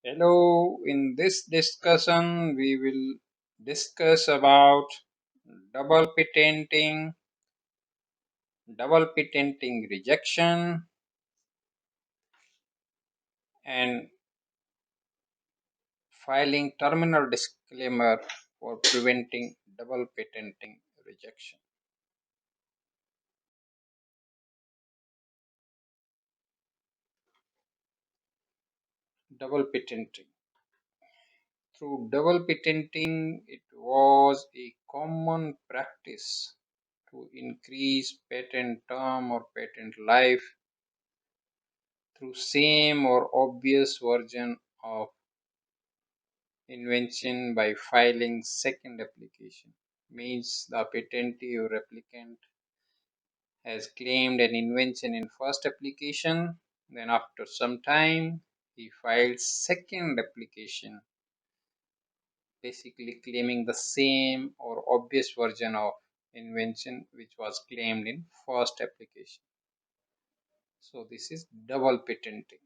Hello, in this discussion, we will discuss about double patenting, double patenting rejection, and filing terminal disclaimer for preventing double patenting rejection. Double patenting. Through double patenting, it was a common practice to increase patent term or patent life through same or obvious version of invention by filing second application. Means the patentee or applicant has claimed an invention in first application, then after some time he files second application, basically claiming the same or obvious version of invention which was claimed in first application. So this is double patenting.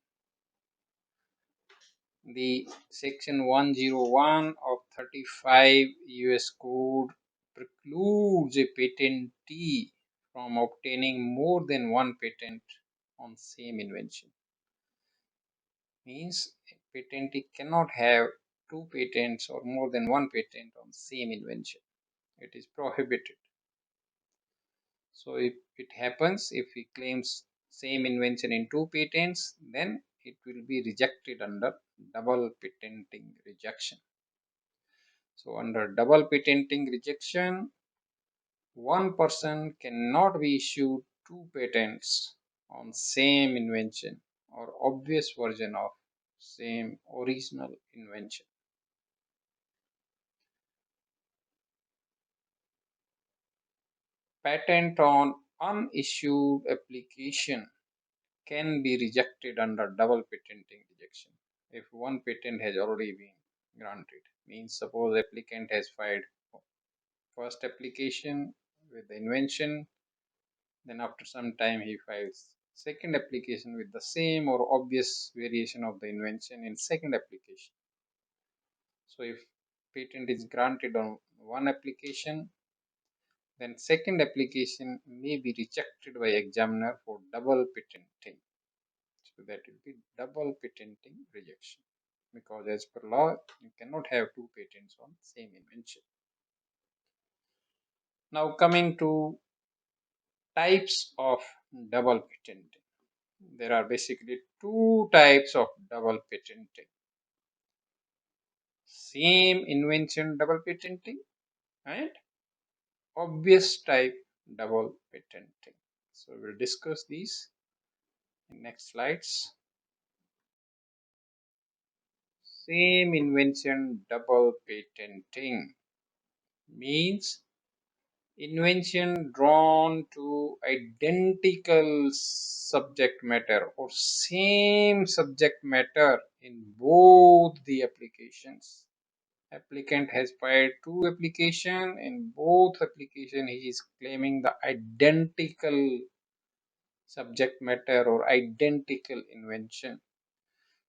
The section 101 of 35 US code precludes a patentee from obtaining more than one patent on same invention. Means a patentee cannot have two patents or more than one patent on same invention. It is prohibited. So if it happens, if he claims same invention in two patents, then it will be rejected under double patenting rejection. So under double patenting rejection, one person cannot be issued two patents on same invention or obvious version of same original invention. Patent on unissued application can be rejected under double patenting rejection if one patent has already been granted. Means suppose applicant has filed first application with the invention, then after some time he files second application with the same or obvious variation of the invention in second application. So if patent is granted on one application, then second application may be rejected by examiner for double patenting. So that will be double patenting rejection, because as per law you cannot have two patents on same invention. Now coming to types of double patenting. There are basically two types of double patenting: same invention double patenting and obvious type double patenting. So we'll discuss these in next slides. Same invention double patenting means invention drawn to identical subject matter or same subject matter in both the applications. Applicant has filed two application. In both application he is claiming the identical subject matter or identical invention.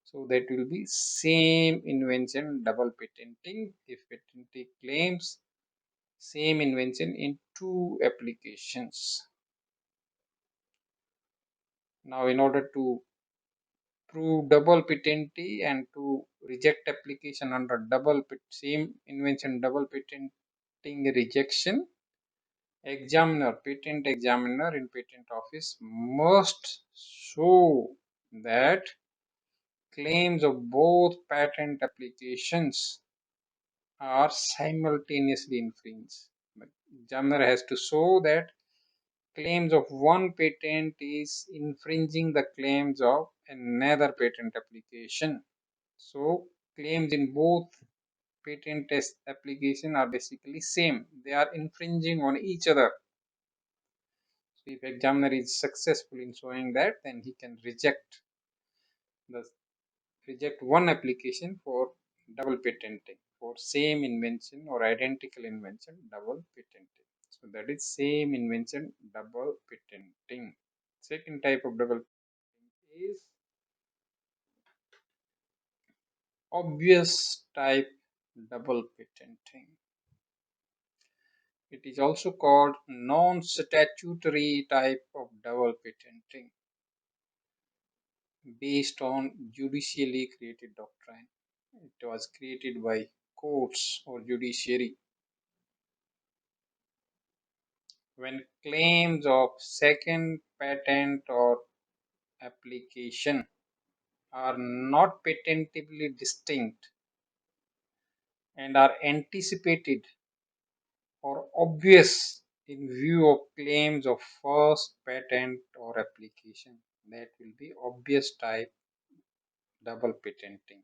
So that will be same invention double patenting if patentee claims same invention in two applications. Now in order to prove double patentee and to reject application under same invention double patenting rejection, patent examiner in patent office must show that claims of both patent applications are simultaneously infringed. Examiner has to show that claims of one patent is infringing the claims of another patent application. So claims in both patent test application are basically same. They are infringing on each other. So if examiner is successful in showing that, then he can the reject one application for double patenting for same invention or identical invention double patenting. So that is same invention double patenting. Second type of double patenting is obvious type double patenting. It is also called non-statutory type of double patenting based on judicially created doctrine. It was created by courts or judiciary. When claims of second patent or application are not patentably distinct and are anticipated or obvious in view of claims of first patent or application, that will be obvious type double patenting.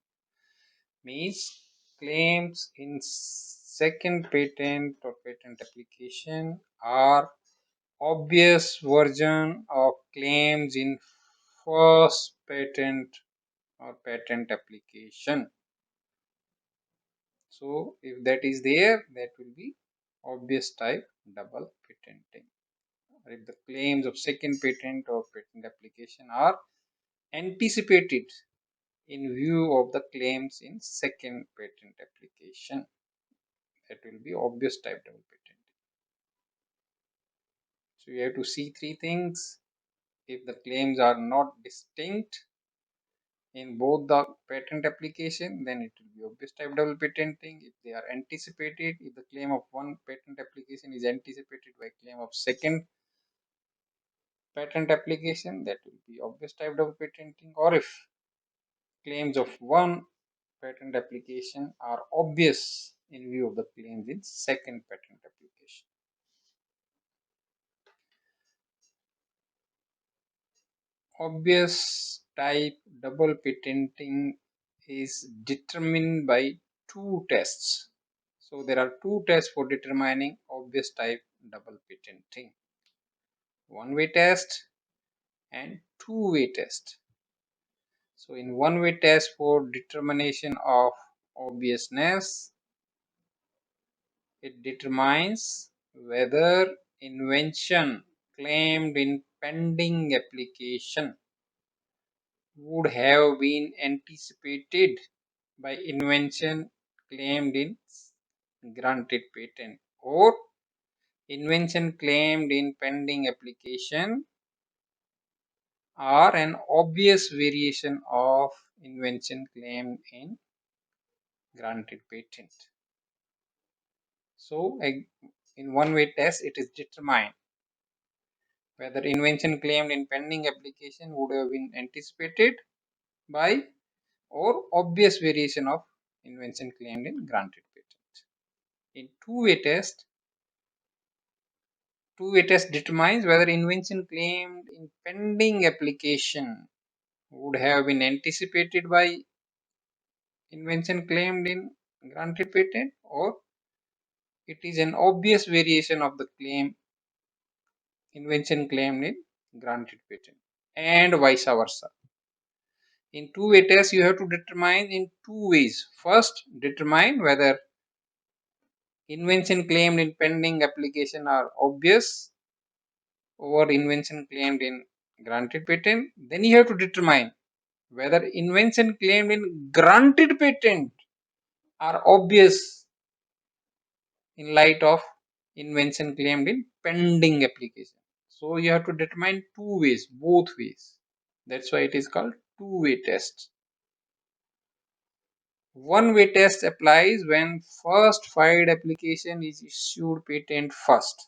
Means claims in second patent or patent application are obvious version of claims in first patent or patent application. So if that is there, that will be obvious type double patenting. Or if the claims of second patent or patent application are anticipated in view of the claims in second patent application, that will be obvious type double patenting. So you have to see three things. If the claims are not distinct in both the patent application, then it will be obvious type double patenting. If they are anticipated, if the claim of one patent application is anticipated by claim of second patent application, that will be obvious type double patenting. Or if claims of one patent application are obvious in view of the claims in second patent application. Obvious type double patenting is determined by two tests. So there are two tests for determining obvious type double patenting: one-way test and two-way test. So in one-way test for determination of obviousness, it determines whether invention claimed in pending application would have been anticipated by invention claimed in granted patent, or invention claimed in pending application are an obvious variation of invention claimed in granted patent. So in one-way test, it is determined whether invention claimed in pending application would have been anticipated by or obvious variation of invention claimed in granted patent. In two-way test determines whether invention claimed in pending application would have been anticipated by invention claimed in granted patent, or it is an obvious variation of the invention claimed in granted patent, and vice versa. In two-way test, you have to determine in two ways. First, determine whether invention claimed in pending application are obvious over invention claimed in granted patent. Then you have to determine whether invention claimed in granted patent are obvious in light of invention claimed in pending application. So you have to determine two ways, both ways. That's why it is called two-way test. One-way test applies when first filed application is issued patent first.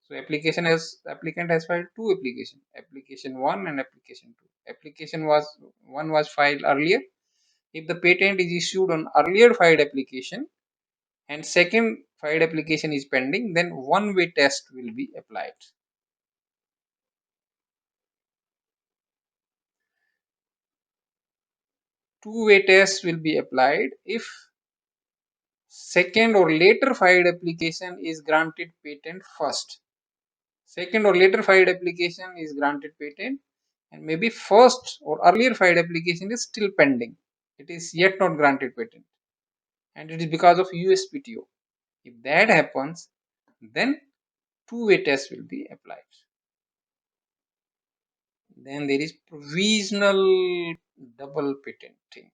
So applicant has filed two applications, application 1 and application 2. Application 1 was filed earlier. If the patent is issued on earlier filed application and second filed application is pending, then one-way test will be applied. Two-way test will be applied if second or later filed application is granted patent first. Second or later filed application is granted patent, and maybe first or earlier filed application is still pending. It is yet not granted patent, and it is because of USPTO. If that happens, then two-way test will be applied. Then there is provisional double patenting.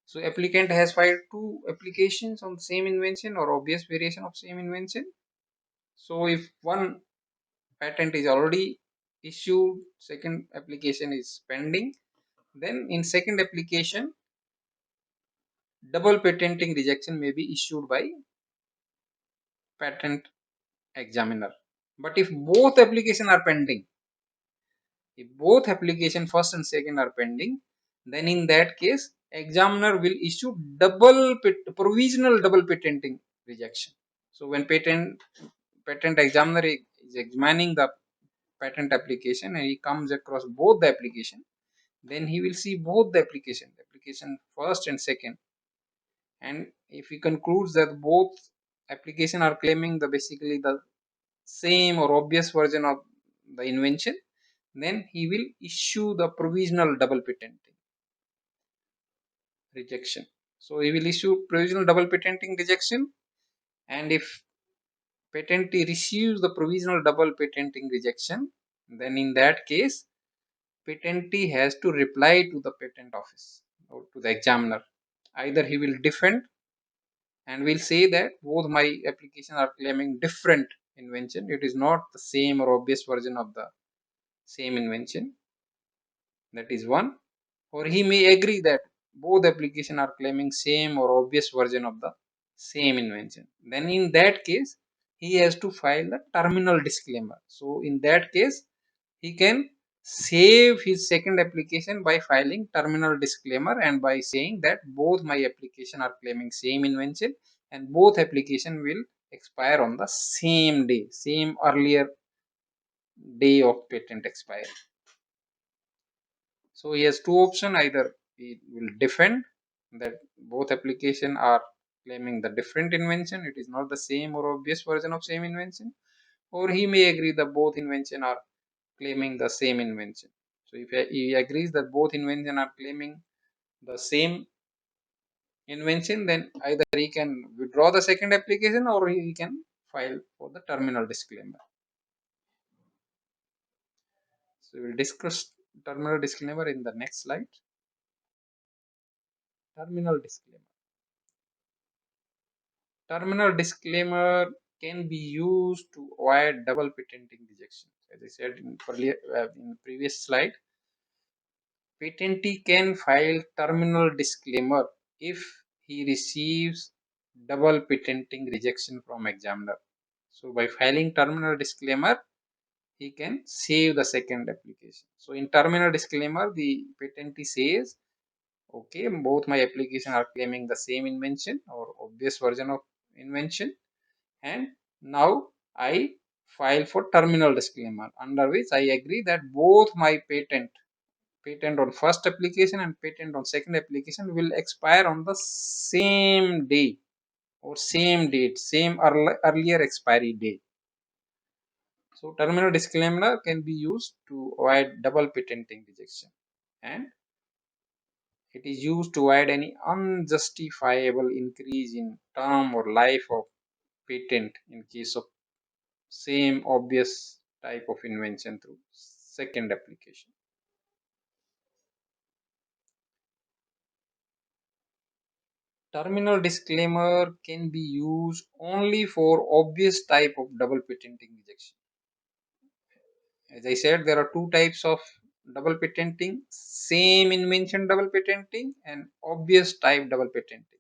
So applicant has filed two applications on the same invention or obvious variation of same invention. So if one patent is already issued, second application is pending, then in second application double patenting rejection may be issued by patent examiner. But if both applications are pending, if both application first and second are pending, then in that case examiner will issue provisional double patenting rejection. So when patent examiner is examining the patent application and he comes across both the application, then he will see both the application first and second, and if he concludes that both application are claiming the basically the same or obvious version of the invention, then he will issue the provisional double patenting rejection. So he will issue provisional double patenting rejection, and if patentee receives the provisional double patenting rejection, then in that case patentee has to reply to the patent office or to the examiner. Either he will defend and will say that both my applications are claiming different invention, it is not the same or obvious version of the same invention, that is one. Or he may agree that both applications are claiming same or obvious version of the same invention. Then in that case he has to file the terminal disclaimer. So in that case he can save his second application by filing terminal disclaimer and by saying that both my application are claiming same invention and both application will expire on the same day, same earlier day of patent expiry. So he has two options: either he will defend that both application are claiming the different invention, it is not the same or obvious version of same invention, or he may agree that both invention are claiming the same invention. So if he agrees that both invention are claiming the same invention, then either he can withdraw the second application or he can file for the terminal disclaimer. So we will discuss terminal disclaimer in the next slide. Terminal disclaimer. Terminal disclaimer can be used to avoid double patenting rejection. As I said in the previous slide, patentee can file terminal disclaimer if he receives double patenting rejection from examiner. So by filing terminal disclaimer, he can save the second application. So in terminal disclaimer, the patentee says, okay, both my application are claiming the same invention or obvious version of invention, and now I file for terminal disclaimer under which I agree that both my patent on first application and patent on second application will expire on the same day or same date, same earlier expiry date. So terminal disclaimer can be used to avoid double patenting rejection, and it is used to avoid any unjustifiable increase in term or life of patent in case of same obvious type of invention through second application. Terminal disclaimer can be used only for obvious type of double patenting rejection. As I said, there are two types of double patenting: same invention double patenting and obvious type double patenting.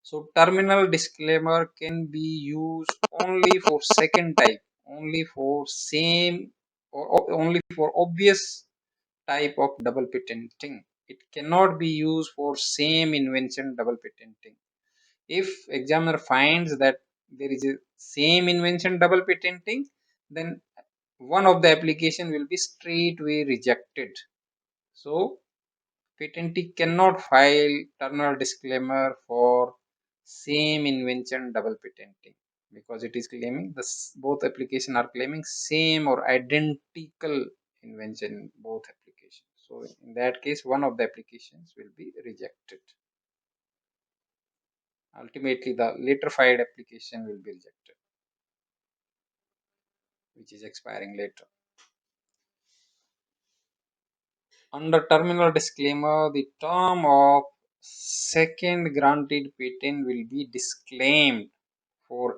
So terminal disclaimer can be used only for second type, only for same or only for obvious type of double patenting. It cannot be used for same invention double patenting. If examiner finds that there is a same invention double patenting, then one of the application will be straightway rejected. So patentee cannot file terminal disclaimer for same invention double patenting because it is claiming both application are claiming same or identical invention in both applications. So in that case, one of the applications will be rejected. Ultimately, the later filed application will be rejected, which is expiring later. Under terminal disclaimer, the term of second granted patent will be disclaimed for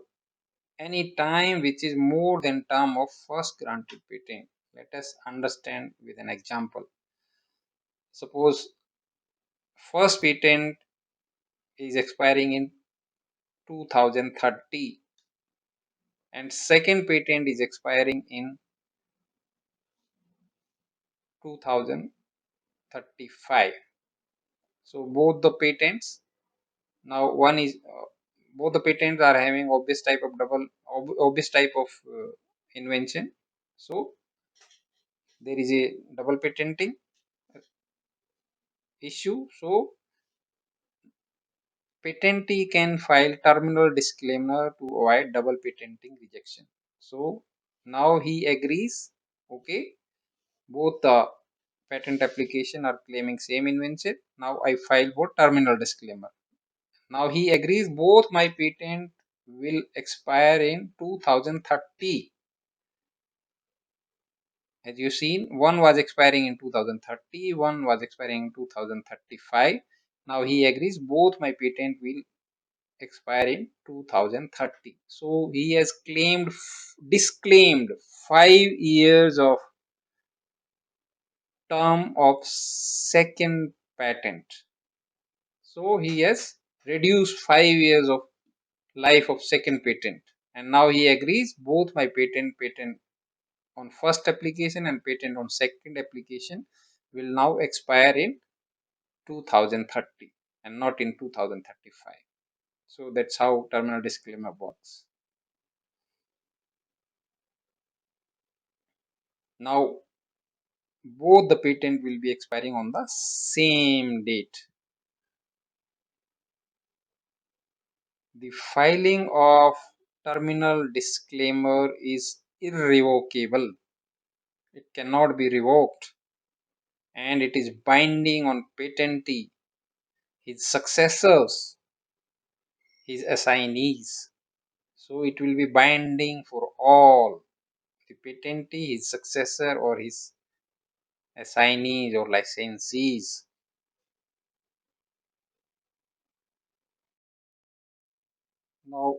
any time which is more than term of first granted patent. Let us understand with an example. Suppose first patent is expiring in 2030 and second patent is expiring in 2035. So both the patents are having obvious type of obvious type of invention. So there is a double patenting issue. So patentee can file terminal disclaimer to avoid double patenting rejection. So now he agrees. Okay, both the patent application are claiming same invention. Now I file for terminal disclaimer. Now he agrees both my patent will expire in 2030. As you seen, one was expiring in 2030, one was expiring in 2035. Now he agrees both my patent will expire in 2030. So he has disclaimed 5 years of term of second patent. So he has reduced 5 years of life of second patent, and now he agrees both my patent on first application and patent on second application will now expire in 2030 and not in 2035. So that's how terminal disclaimer works. Now both the patent will be expiring on the same date. The filing of terminal disclaimer is irrevocable. It cannot be revoked, and it is binding on patentee, his successors, his assignees. So it will be binding for all, the patentee, his successor, or his assignees or licensees. Now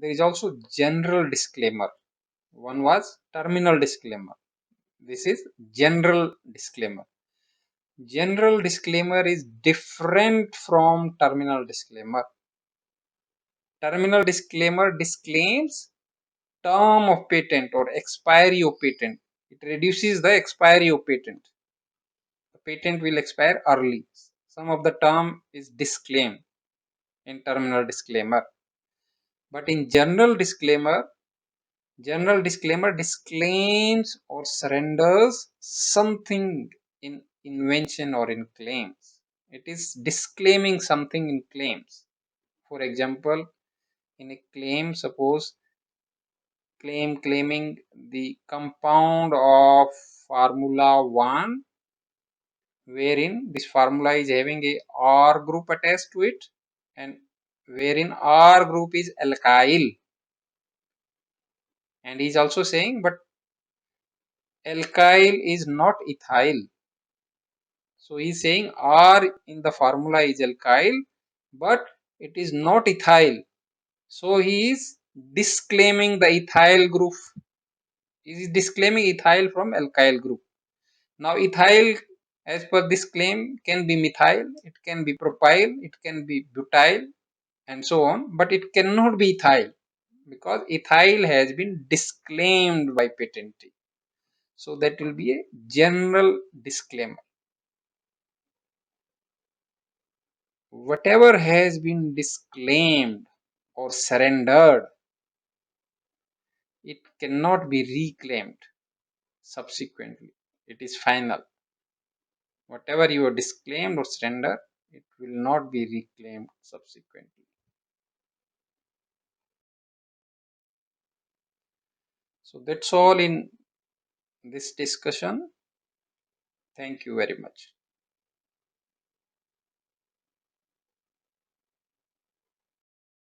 there is also general disclaimer. One was terminal disclaimer. This is general disclaimer. General disclaimer is different from terminal disclaimer. Terminal disclaimer disclaims term of patent or expiry of patent. It reduces the expiry of patent. The patent will expire early. Some of the term is disclaimed in terminal disclaimer. But in general disclaimer disclaims or surrenders something in invention or in claims. It is disclaiming something in claims. For example, in a claim, suppose claiming the compound of formula 1, wherein this formula is having a R group attached to it, and wherein R group is alkyl, and he is also saying but alkyl is not ethyl. So he is saying R in the formula is alkyl but it is not ethyl. So he is disclaiming the ethyl group. He is disclaiming ethyl from alkyl group. Now ethyl, as per this claim, can be methyl, it can be propyl, it can be butyl, and so on, but it cannot be ethyl because ethyl has been disclaimed by patentee. So that will be a general disclaimer. Whatever has been disclaimed or surrendered, it cannot be reclaimed subsequently. It is final. Whatever you have disclaimed or surrendered, it will not be reclaimed subsequently. So that's all in this discussion. Thank you very much.